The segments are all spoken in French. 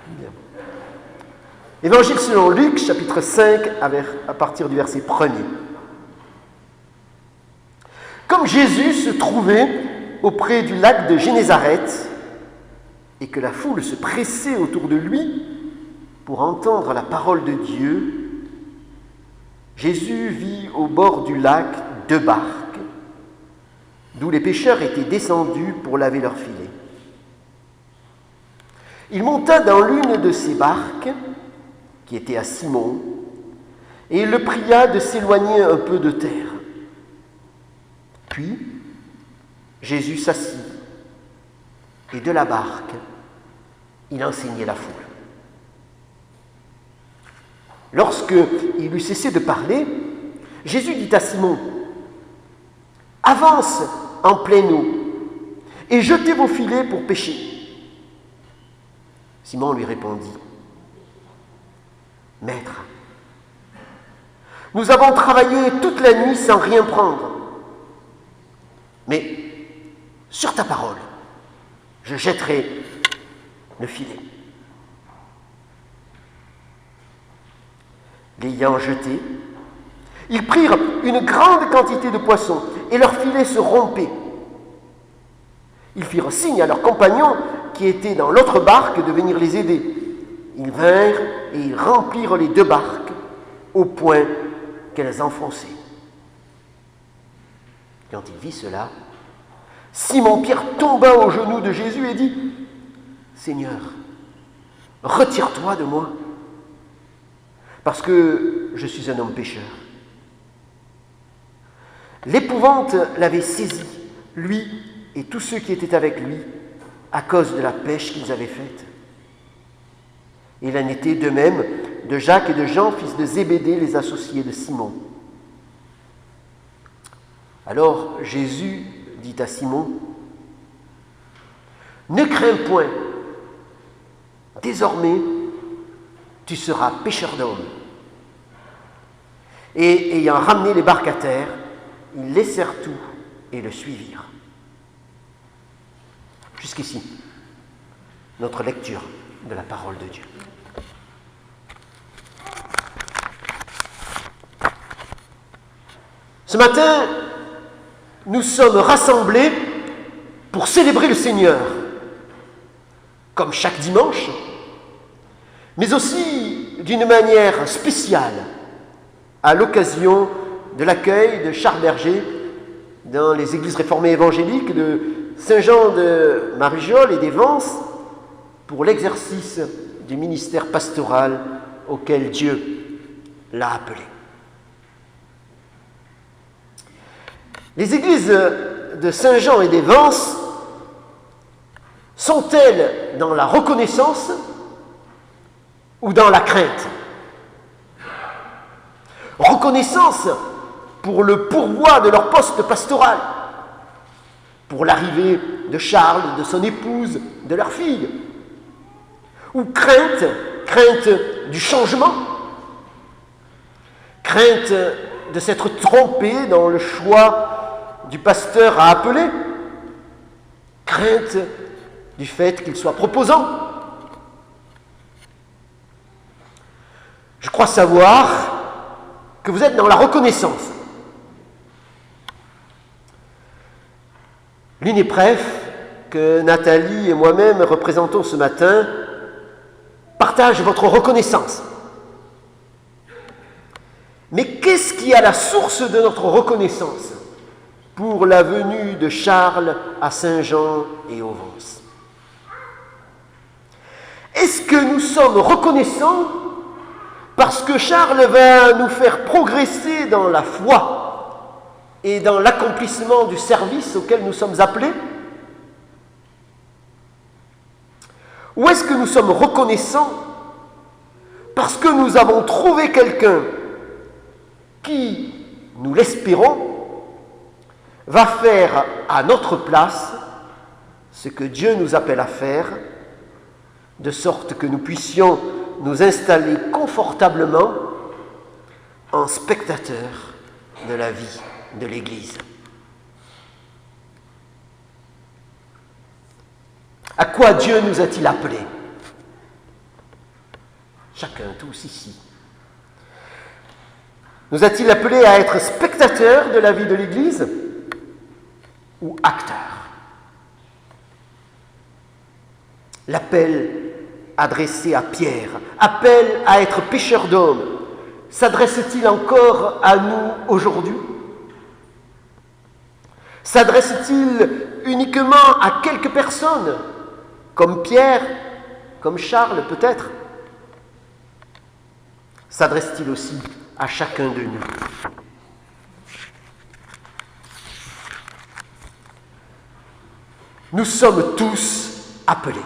Bien. Évangile selon Luc, chapitre 5, à partir du verset 1er. Comme Jésus se trouvait auprès du lac de Génézareth et que la foule se pressait autour de lui pour entendre la parole de Dieu, Jésus vit au bord du lac 2 barques, d'où les pêcheurs étaient descendus pour laver leurs filets. Il monta dans l'une de ces barques, qui était à Simon, et il le pria de s'éloigner un peu de terre. Puis, Jésus s'assit, et de la barque, il enseignait la foule. Lorsqu'il eut cessé de parler, Jésus dit à Simon, « Avance en pleine eau, et jetez vos filets pour pêcher. » Simon lui répondit, « Maître, nous avons travaillé toute la nuit sans rien prendre. Mais sur ta parole, je jetterai le filet. » L'ayant jeté, ils prirent une grande quantité de poissons et leur filet se rompait. Ils firent signe à leurs compagnons qui étaient dans l'autre barque de venir les aider. Ils vinrent et ils remplirent les 2 barques au point qu'elles enfonçaient. Quand il vit cela, Simon-Pierre tomba aux genoux de Jésus et dit, « Seigneur, retire-toi de moi, parce que je suis un homme pécheur. » L'épouvante l'avait saisi, lui et tous ceux qui étaient avec lui, à cause de la pêche qu'ils avaient faite. Il en était de même de Jacques et de Jean, fils de Zébédée, les associés de Simon. Alors Jésus dit à Simon, « Ne crains point, désormais tu seras pêcheur d'hommes. » Et ayant ramené les barques à terre, ils laissèrent tout et le suivirent. Jusqu'ici, notre lecture de la parole de Dieu. Ce matin, nous sommes rassemblés pour célébrer le Seigneur, comme chaque dimanche, mais aussi d'une manière spéciale, à l'occasion de l'accueil de Charles Berger dans les églises réformées évangéliques de Saint-Jean de Marijol et des Vences pour l'exercice du ministère pastoral auquel Dieu l'a appelé. Les églises de Saint-Jean et des Vences sont-elles dans la reconnaissance ou dans la crainte? Reconnaissance pour le pourvoi de leur poste pastoral, pour l'arrivée de Charles, de son épouse, de leur fille. Ou crainte du changement, crainte de s'être trompé dans le choix du pasteur à appeler, crainte du fait qu'il soit proposant. Je crois savoir que vous êtes dans la reconnaissance. L'UNEPREF, que Nathalie et moi-même représentons ce matin, partage votre reconnaissance. Mais qu'est-ce qui est à la source de notre reconnaissance pour la venue de Charles à Saint-Jean et aux Vences? Est-ce que nous sommes reconnaissants parce que Charles va nous faire progresser dans la foi et dans l'accomplissement du service auquel nous sommes appelés? Ou est-ce que nous sommes reconnaissants parce que nous avons trouvé quelqu'un qui, nous l'espérons, va faire à notre place ce que Dieu nous appelle à faire, de sorte que nous puissions nous installer confortablement en spectateurs de la vie de l'Église. À quoi Dieu nous a-t-il appelés? Chacun, tous ici. Nous a-t-il appelés à être spectateurs de la vie de l'Église ou acteurs? L'appel adressé à Pierre, appel à être pêcheur d'hommes, s'adresse-t-il encore à nous aujourd'hui? S'adresse-t-il uniquement à quelques personnes, comme Pierre, comme Charles peut-être? S'adresse-t-il aussi à chacun de nous? Nous sommes tous appelés.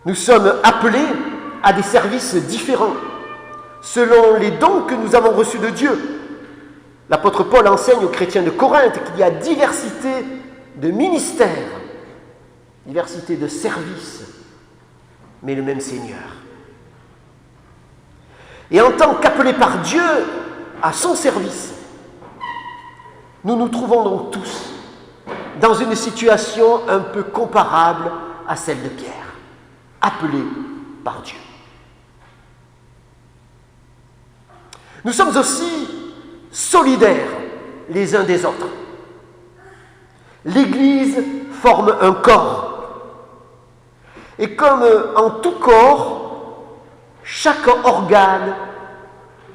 Nous sommes appelés à des services différents, selon les dons que nous avons reçus de Dieu. L'apôtre Paul enseigne aux chrétiens de Corinthe qu'il y a diversité de ministères, diversité de services, mais le même Seigneur. Et en tant qu'appelés par Dieu à son service, nous nous trouvons donc tous dans une situation un peu comparable à celle de Pierre, appelés par Dieu. Nous sommes aussi solidaires les uns des autres. L'Église forme un corps. Et comme en tout corps, chaque organe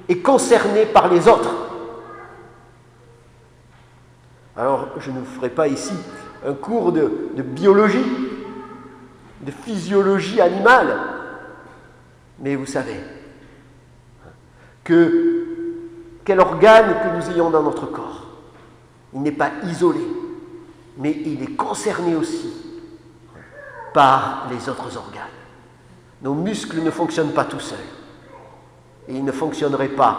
est concerné par les autres. Alors, je ne vous ferai pas ici un cours de biologie, de physiologie animale, mais vous savez quel organe que nous ayons dans notre corps, il n'est pas isolé, mais il est concerné aussi par les autres organes. Nos muscles ne fonctionnent pas tout seuls. Et ils ne fonctionneraient pas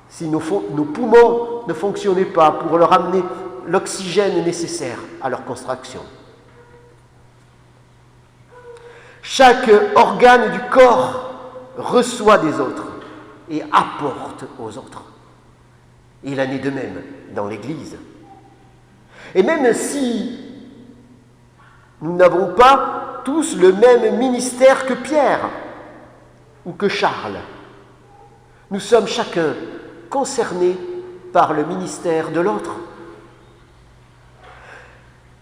si nos poumons ne fonctionnaient pas pour leur amener l'oxygène nécessaire à leur contraction. Chaque organe du corps reçoit des autres et apporte aux autres. Et il en est de même dans l'Église. Et même si nous n'avons pas tous le même ministère que Pierre ou que Charles, nous sommes chacun concernés par le ministère de l'autre.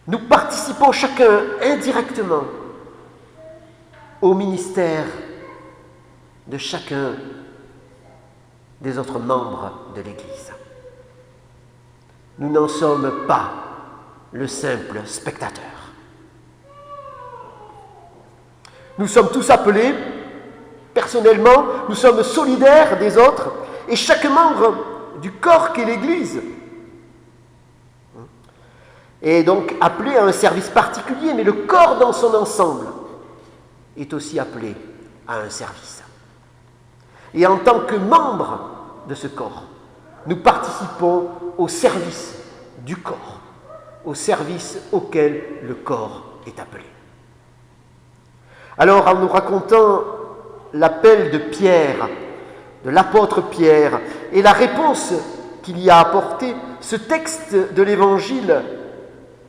Nous participons chacun indirectement au ministère de chacun des autres membres de l'Église. Nous n'en sommes pas le simple spectateur. Nous sommes tous appelés, personnellement, nous sommes solidaires des autres, et chaque membre du corps qu'est l'Église est donc appelé à un service particulier, mais le corps dans son ensemble est aussi appelé à un service. Et en tant que membre de ce corps, nous participons au service du corps, au service auquel le corps est appelé. Alors, en nous racontant l'appel de Pierre, de l'apôtre Pierre, et la réponse qu'il y a apportée, ce texte de l'Évangile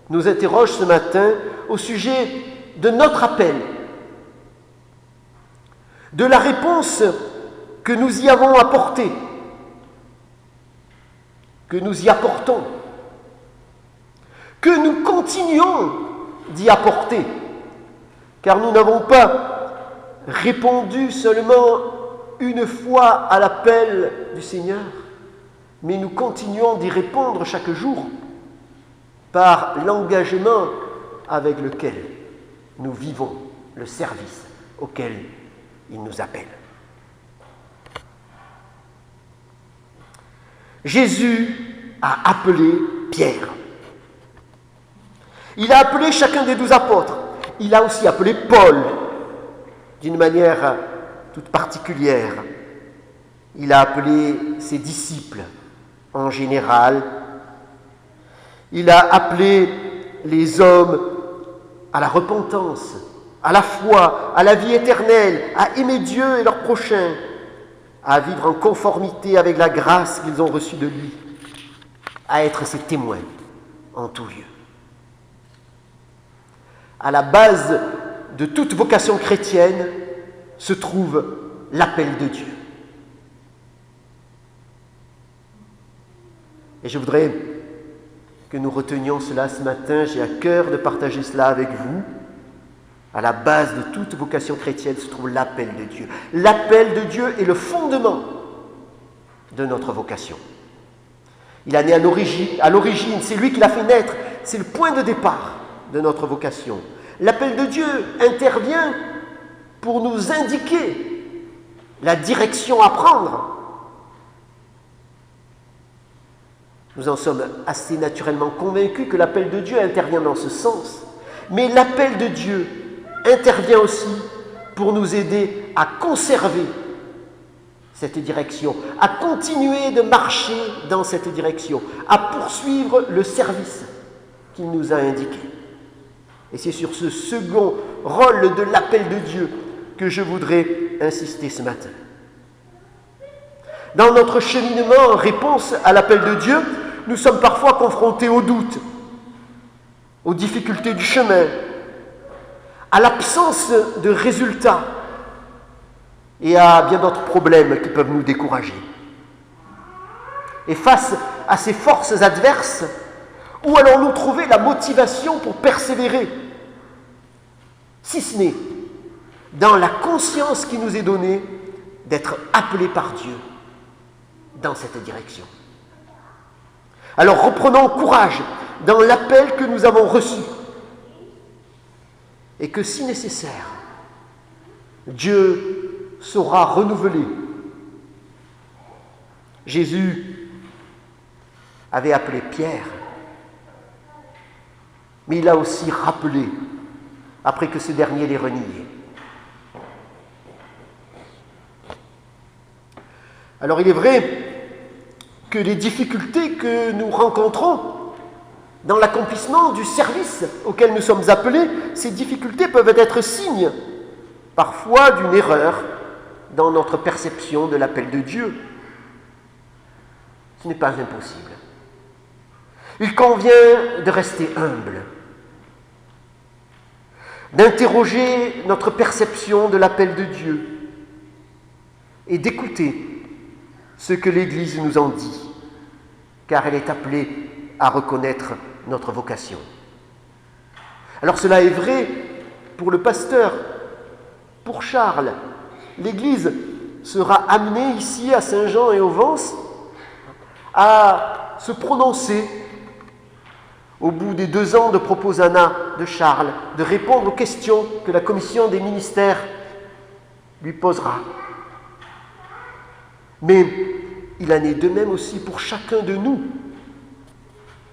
nous interroge ce matin au sujet de notre appel, de la réponse que nous y avons apportée, que nous y apportons, que nous continuons d'y apporter, car nous n'avons pas répondu seulement une fois à l'appel du Seigneur, mais nous continuons d'y répondre chaque jour par l'engagement avec lequel nous vivons le service auquel il nous appelle. Jésus a appelé Pierre. Il a appelé chacun des 12 apôtres. Il a aussi appelé Paul d'une manière toute particulière. Il a appelé ses disciples en général. Il a appelé les hommes à la repentance, à la foi, à la vie éternelle, à aimer Dieu et leur prochain, à vivre en conformité avec la grâce qu'ils ont reçue de lui, à être ses témoins en tout lieu. À la base de toute vocation chrétienne se trouve l'appel de Dieu. Et je voudrais que nous retenions cela ce matin. J'ai à cœur de partager cela avec vous. À la base de toute vocation chrétienne se trouve l'appel de Dieu. L'appel de Dieu est le fondement de notre vocation. Il a né à l'origine, c'est lui qui l'a fait naître, c'est le point de départ de notre vocation. L'appel de Dieu intervient pour nous indiquer la direction à prendre. Nous en sommes assez naturellement convaincus que l'appel de Dieu intervient dans ce sens. Mais l'appel de Dieu intervient aussi pour nous aider à conserver cette direction, à continuer de marcher dans cette direction, à poursuivre le service qu'il nous a indiqué. Et c'est sur ce second rôle de l'appel de Dieu que je voudrais insister ce matin. Dans notre cheminement en réponse à l'appel de Dieu, nous sommes parfois confrontés aux doutes, aux difficultés du chemin, à l'absence de résultats et à bien d'autres problèmes qui peuvent nous décourager. Et face à ces forces adverses, où allons-nous trouver la motivation pour persévérer, si ce n'est dans la conscience qui nous est donnée d'être appelés par Dieu dans cette direction? Alors reprenons courage dans l'appel que nous avons reçu et que si nécessaire, Dieu saura renouveler. Jésus avait appelé Pierre, mais il a aussi rappelé après que ce dernier l'ait renié. Alors il est vrai que les difficultés que nous rencontrons dans l'accomplissement du service auquel nous sommes appelés, ces difficultés peuvent être signes, parfois, d'une erreur dans notre perception de l'appel de Dieu. Ce n'est pas impossible. Il convient de rester humble, d'interroger notre perception de l'appel de Dieu et d'écouter ce que l'Église nous en dit, car elle est appelée à reconnaître notre vocation. Alors cela est vrai pour le pasteur, pour Charles. L'Église sera amenée ici à Saint-Jean et au Vence à se prononcer au bout des 2 ans de proposana de Charles, de répondre aux questions que la commission des ministères lui posera. Mais il en est de même aussi pour chacun de nous,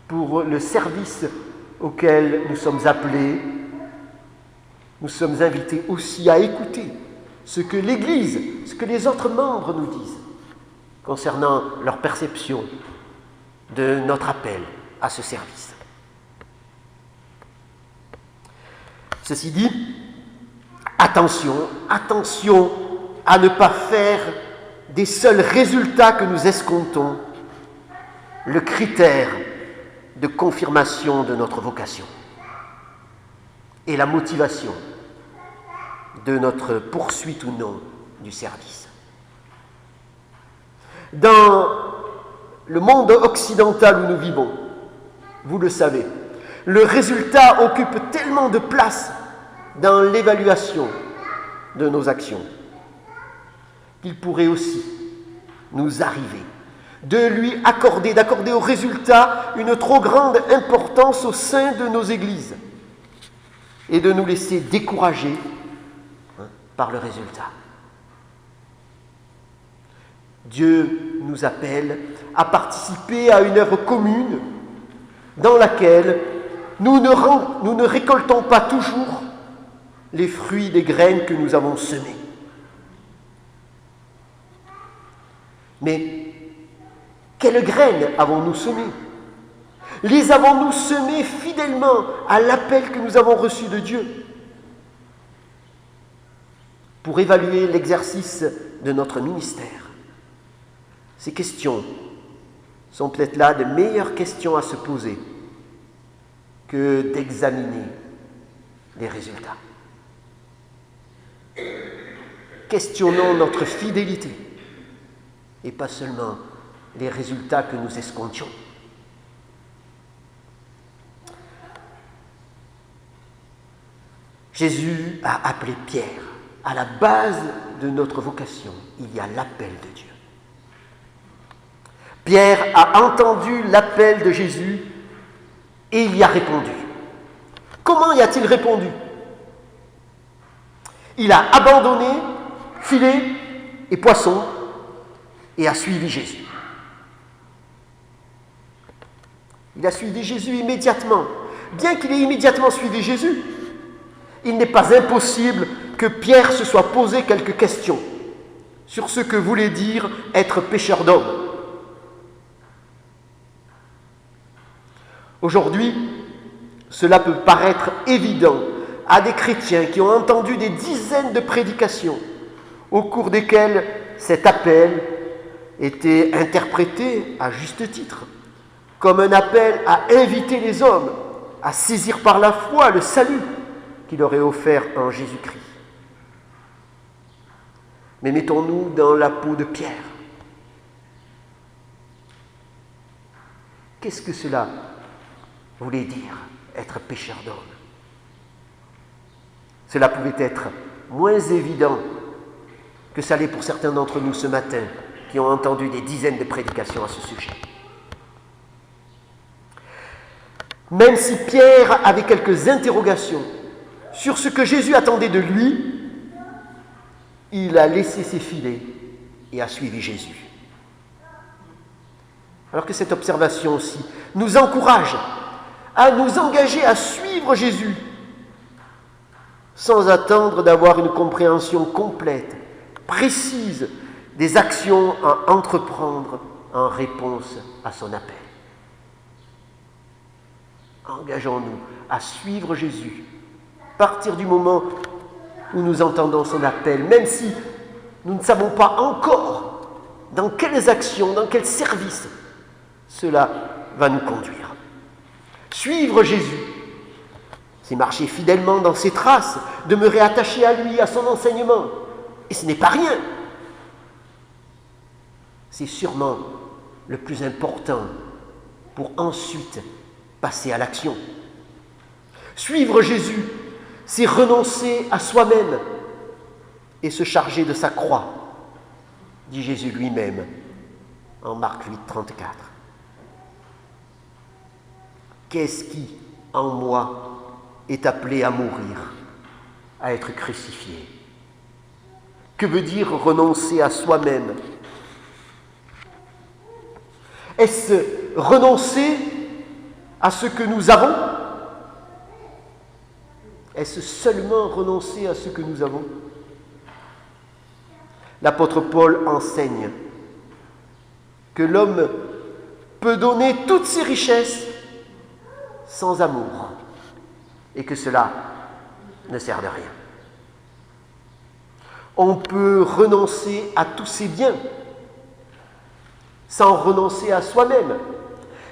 pour le service auquel nous sommes appelés. Nous sommes invités aussi à écouter ce que l'Église, ce que les autres membres nous disent concernant leur perception de notre appel à ce service. Ceci dit, attention à ne pas faire des seuls résultats que nous escomptons le critère de confirmation de notre vocation et la motivation de notre poursuite ou non du service. Dans le monde occidental où nous vivons, vous le savez, le résultat occupe tellement de place dans l'évaluation de nos actions qu'il pourrait aussi nous arriver d'accorder au résultat une trop grande importance au sein de nos églises et de nous laisser décourager par le résultat. Dieu nous appelle à participer à une œuvre commune dans laquelle nous ne récoltons pas toujours les fruits des graines que nous avons semées. Mais quelles graines avons-nous semées? Les avons-nous semées fidèlement à l'appel que nous avons reçu de Dieu? Pour évaluer l'exercice de notre ministère, ces questions sont peut-être là de meilleures questions à se poser que d'examiner les résultats. Questionnons notre fidélité et pas seulement les résultats que nous escomptions. Jésus a appelé Pierre. À la base de notre vocation, il y a l'appel de Dieu. Pierre a entendu l'appel de Jésus et il y a répondu. Comment y a-t-il répondu? Il a abandonné filet et poisson et a suivi Jésus. Il a suivi Jésus immédiatement. Bien qu'il ait immédiatement suivi Jésus, il n'est pas impossible que Pierre se soit posé quelques questions sur ce que voulait dire être pécheur d'hommes. Aujourd'hui, cela peut paraître évident à des chrétiens qui ont entendu des dizaines de prédications au cours desquelles cet appel était interprété à juste titre comme un appel à inviter les hommes à saisir par la foi le salut qu'il leur est offert en Jésus-Christ. Mais mettons-nous dans la peau de Pierre. Qu'est-ce que cela voulait dire, être pécheur d'hommes? Cela pouvait être moins évident que ça l'est pour certains d'entre nous ce matin, qui ont entendu des dizaines de prédications à ce sujet. Même si Pierre avait quelques interrogations sur ce que Jésus attendait de lui, il a laissé ses filets et a suivi Jésus. Alors que cette observation aussi nous encourage à nous engager à suivre Jésus sans attendre d'avoir une compréhension complète, précise des actions à entreprendre en réponse à son appel. Engageons-nous à suivre Jésus à partir du moment où nous entendons son appel, même si nous ne savons pas encore dans quelles actions, dans quels services cela va nous conduire. Suivre Jésus, c'est marcher fidèlement dans ses traces, demeurer attaché à lui, à son enseignement. Et ce n'est pas rien. C'est sûrement le plus important pour ensuite passer à l'action. Suivre Jésus, c'est renoncer à soi-même et se charger de sa croix, dit Jésus lui-même en Marc 8, 34. Qu'est-ce qui, en moi, est appelé à mourir, à être crucifié? Que veut dire renoncer à soi-même? Est-ce renoncer à ce que nous avons? Est-ce seulement renoncer à ce que nous avons? L'apôtre Paul enseigne que l'homme peut donner toutes ses richesses sans amour et que cela ne sert de rien. On peut renoncer à tous ses biens sans renoncer à soi-même.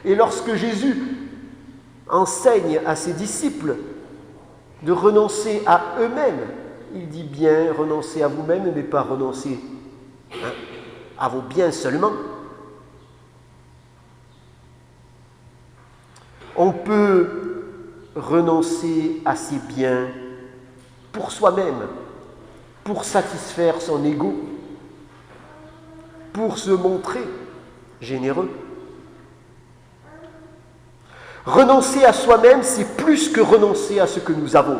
Et lorsque Jésus enseigne à ses disciples de renoncer à eux-mêmes, il dit bien renoncer à vous-même, mais pas renoncer à vos biens seulement. On peut renoncer à ses biens pour soi-même, pour satisfaire son ego, pour se montrer généreux. Renoncer à soi-même, c'est plus que renoncer à ce que nous avons.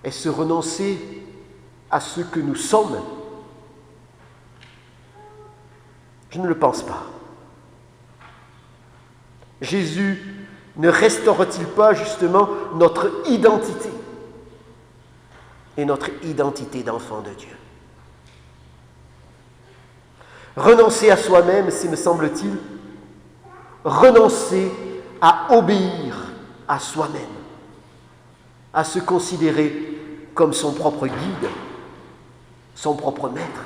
Est-ce renoncer à ce que nous sommes? Je ne le pense pas. Jésus ne restaure-t-il pas justement notre identité et notre identité d'enfant de Dieu? Renoncer à soi-même, c'est, me semble-t-il, renoncer à obéir à soi-même, à se considérer comme son propre guide, son propre maître,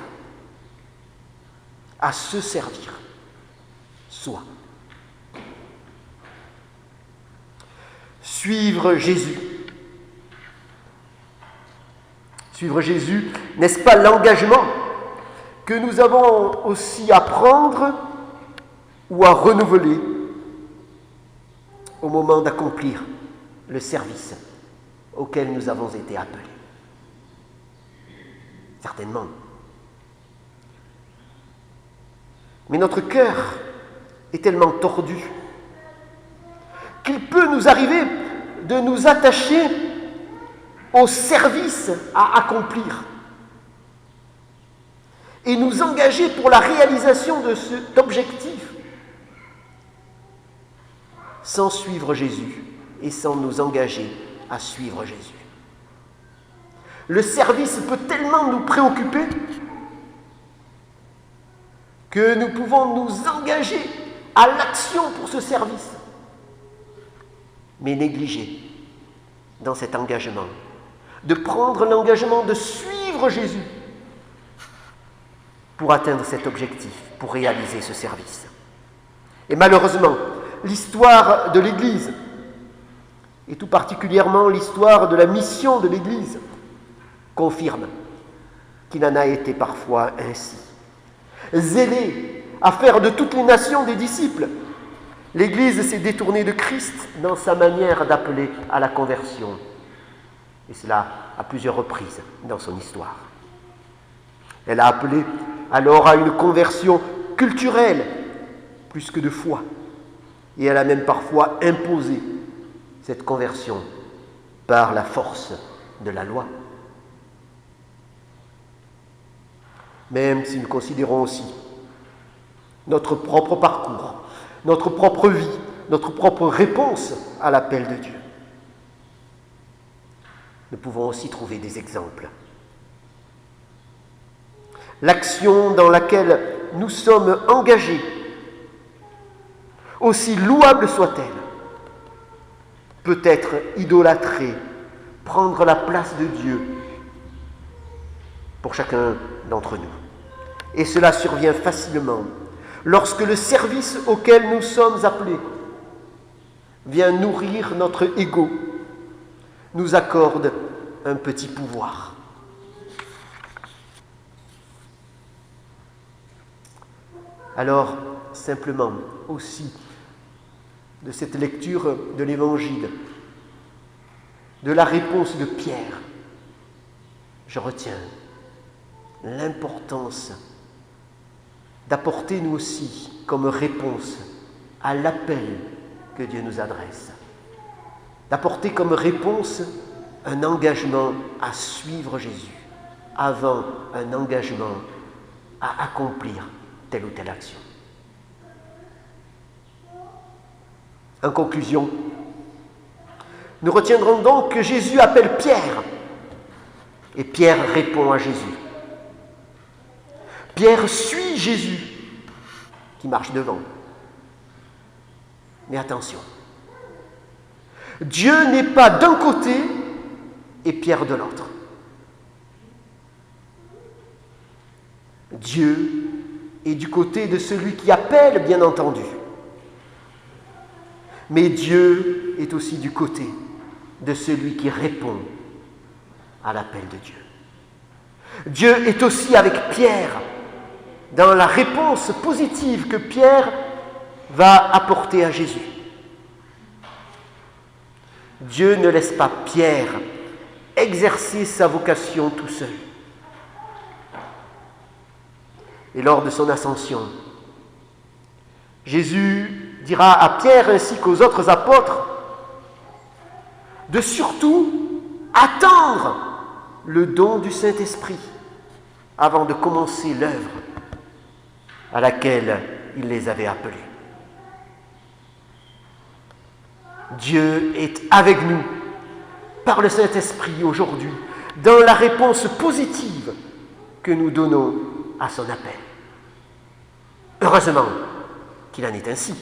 à se servir, soi. suivre Jésus. Suivre Jésus, n'est-ce pas l'engagement que nous avons aussi à prendre ou à renouveler au moment d'accomplir le service auquel nous avons été appelés? Certainement. Mais notre cœur est tellement tordu qu'il peut nous arriver de nous attacher au service à accomplir et nous engager pour la réalisation de cet objectif sans suivre Jésus et sans nous engager à suivre Jésus. Le service peut tellement nous préoccuper que nous pouvons nous engager à l'action pour ce service, mais négliger dans cet engagement, de prendre l'engagement de suivre Jésus pour atteindre cet objectif, pour réaliser ce service. Et malheureusement, l'histoire de l'Église, et tout particulièrement l'histoire de la mission de l'Église, confirme qu'il en a été parfois ainsi. Zélée à faire de toutes les nations des disciples, l'Église s'est détournée de Christ dans sa manière d'appeler à la conversion. Et cela à plusieurs reprises dans son histoire. Elle a appelé alors à une conversion culturelle plus que de foi. Et elle a même parfois imposé cette conversion par la force de la loi. Même si nous considérons aussi notre propre parcours, notre propre vie, notre propre réponse à l'appel de Dieu, nous pouvons aussi trouver des exemples. L'action dans laquelle nous sommes engagés, aussi louable soit-elle, peut être idolâtrée, prendre la place de Dieu pour chacun d'entre nous. Et cela survient facilement lorsque le service auquel nous sommes appelés vient nourrir notre ego, nous accorde un petit pouvoir. Alors, simplement aussi, de cette lecture de l'Évangile, de la réponse de Pierre, je retiens l'importance d'apporter nous aussi comme réponse à l'appel que Dieu nous adresse, d'apporter comme réponse un engagement à suivre Jésus avant un engagement à accomplir telle ou telle action. En conclusion, nous retiendrons donc que Jésus appelle Pierre et Pierre répond à Jésus. Pierre suit Jésus qui marche devant. Mais attention, Dieu n'est pas d'un côté et Pierre de l'autre. Dieu est du côté de celui qui appelle, bien entendu. Mais Dieu est aussi du côté de celui qui répond à l'appel de Dieu. Dieu est aussi avec Pierre dans la réponse positive que Pierre va apporter à Jésus. Dieu ne laisse pas Pierre exercer sa vocation tout seul. Et lors de son ascension, Jésus dira à Pierre ainsi qu'aux autres apôtres de surtout attendre le don du Saint-Esprit avant de commencer l'œuvre à laquelle il les avait appelés. Dieu est avec nous par le Saint-Esprit aujourd'hui dans la réponse positive que nous donnons à son appel. Heureusement qu'il en est ainsi.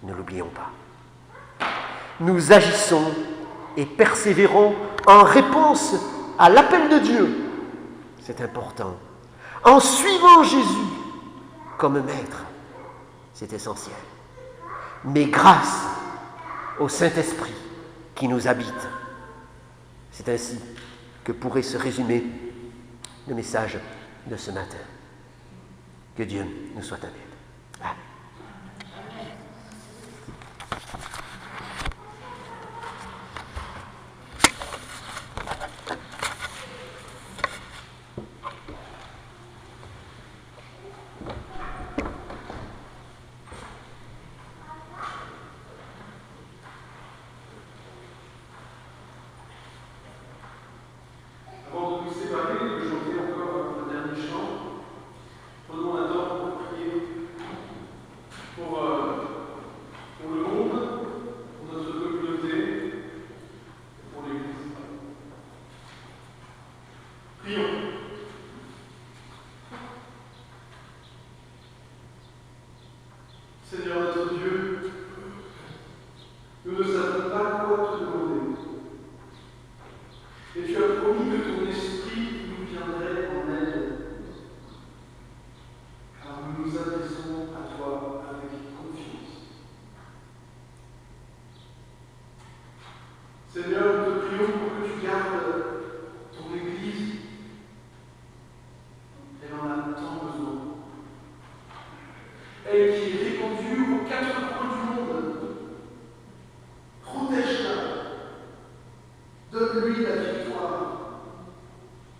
Ne l'oublions pas. Nous agissons et persévérons en réponse à l'appel de Dieu. C'est important. En suivant Jésus comme maître, c'est essentiel. Mais grâce au Saint-Esprit qui nous habite. C'est ainsi que pourrait se résumer le message de ce matin. Que Dieu nous soit en aide. Amen. Seigneur notre Dieu, nous ne savons pas quoi te demander. Et tu as promis que ton esprit nous viendrait en aide. Car nous nous adressons à toi avec confiance. Seigneur, nous te prions pour que tu gardes ton Église. Elle en a tant besoin. Elle qui est répandue aux quatre coins du monde. Protège-la. Donne-lui la victoire,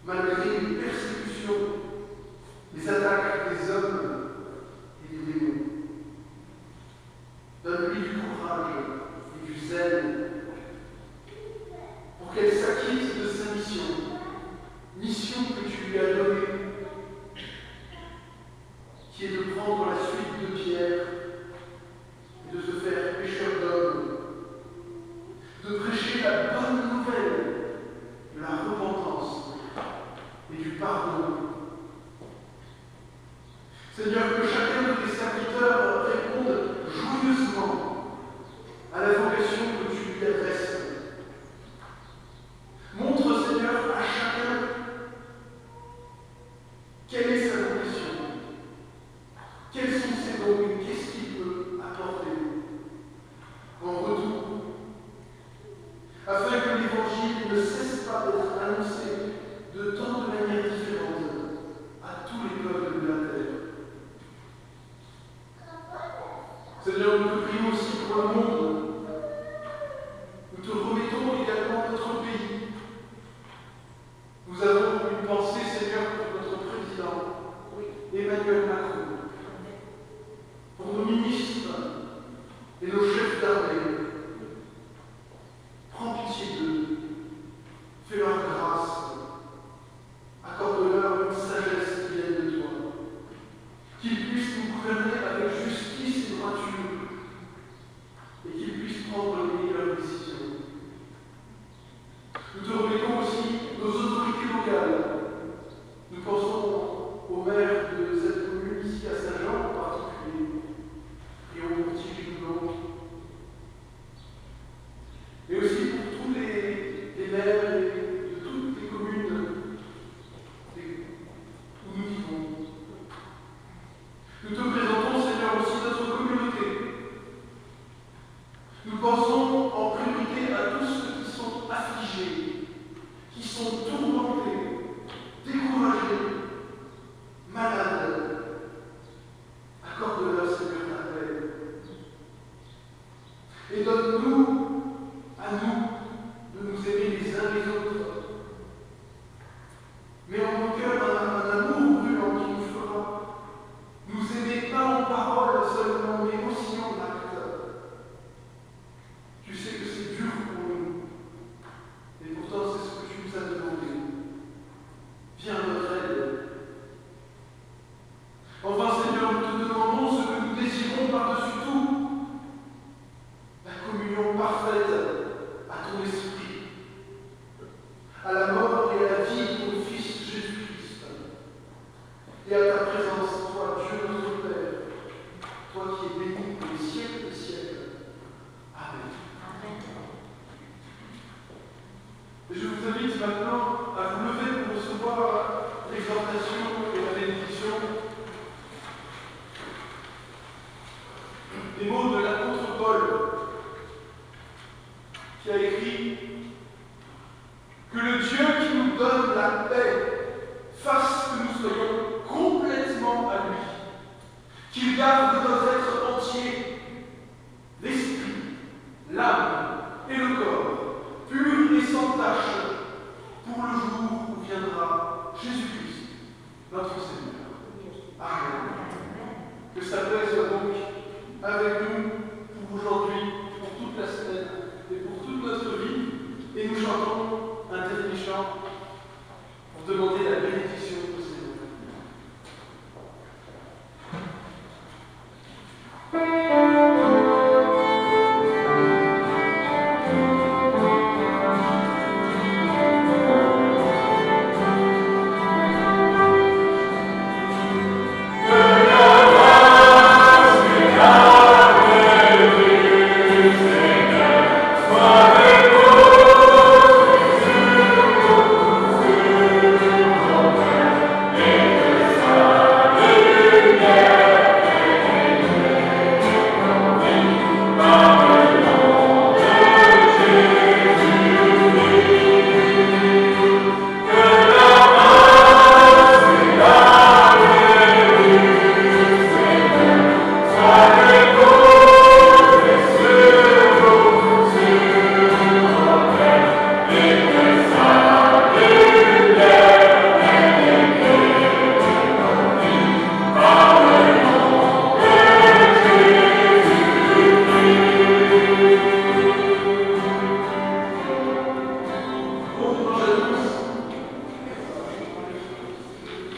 malgré les persécutions, les attaques des hommes et des démons. Donne-lui du courage et du zèle pour qu'elle s'acquitte de sa mission que tu lui as donnée, qui est de prendre la suite de Pierre et de se faire pécheur d'hommes, de prêcher la bonne nouvelle de la repentance et du pardon. Seigneur, que chacun de tes serviteurs réponde joyeusement à la vocation que tu lui adresses. Montre, Seigneur, à chacun quelle est sa vocation. Quels sont ses dons et qu'est-ce qu'il peut apporter en retour, afin que l'Évangile ne cesse pas d'être annoncé de tant de manières différentes à tous les peuples de la terre. Seigneur, nous te prions aussi pour le monde. Nous te remettons également notre pays. Nous avons une pensée, Seigneur, pour notre président, Emmanuel Macron, pour nos ministres et nos chefs d'armée. Prends pitié d'eux, fais-leur grâce, accorde-leur une sagesse qui vienne de toi, qu'ils puissent nous gouverner avec justice et droiture, et qu'ils puissent prendre les meilleures décisions. Nous te remettons aussi nos autorités locales. Nous pensons au maire de cette commune ici à Saint-Jean en particulier, et au petit Jumelot, mais aussi pour tous les maires de toutes les communes où nous vivons. Nous te présentons, Seigneur, aussi notre communauté. Nous pensons en priorité à tous ceux qui sont affligés, qui sont tourmentés, découragés, malades. Accorde-leur, Seigneur, ta paix. Et donne-nous, à nous, de nous aimer les uns les autres. Mais en nos cœurs, un amour brûlant qui nous fera nous aimer pas en parole seulement, mais aussi en acte. Tu sais que c'est dur pour nous. Et pourtant, c'est ce que tu nous as demandé. Viens à notre aide. Enfin, Seigneur, nous te demandons ce que nous désirons par-dessus tout. La communion parfaite à ton esprit, à la mort et à la vie de ton Fils Jésus-Christ, et à ta présence, toi, Dieu notre Père, toi qui es béni pour les siècles des siècles. Amen. Et je vous invite maintenant à vous lever pour recevoir l'exhortation et la bénédiction. Les mots de l'apôtre Paul, qui a écrit que le Dieu qui nous donne la paix fasse que nous soyons complètement à lui, qu'il garde nos êtres entiers, l'esprit, l'âme et le corps, purs et sans tache, pour le jour où viendra Jésus-Christ, notre Seigneur. Amen. Que sa paix soit donc avec nous pour aujourd'hui, pour toute la semaine.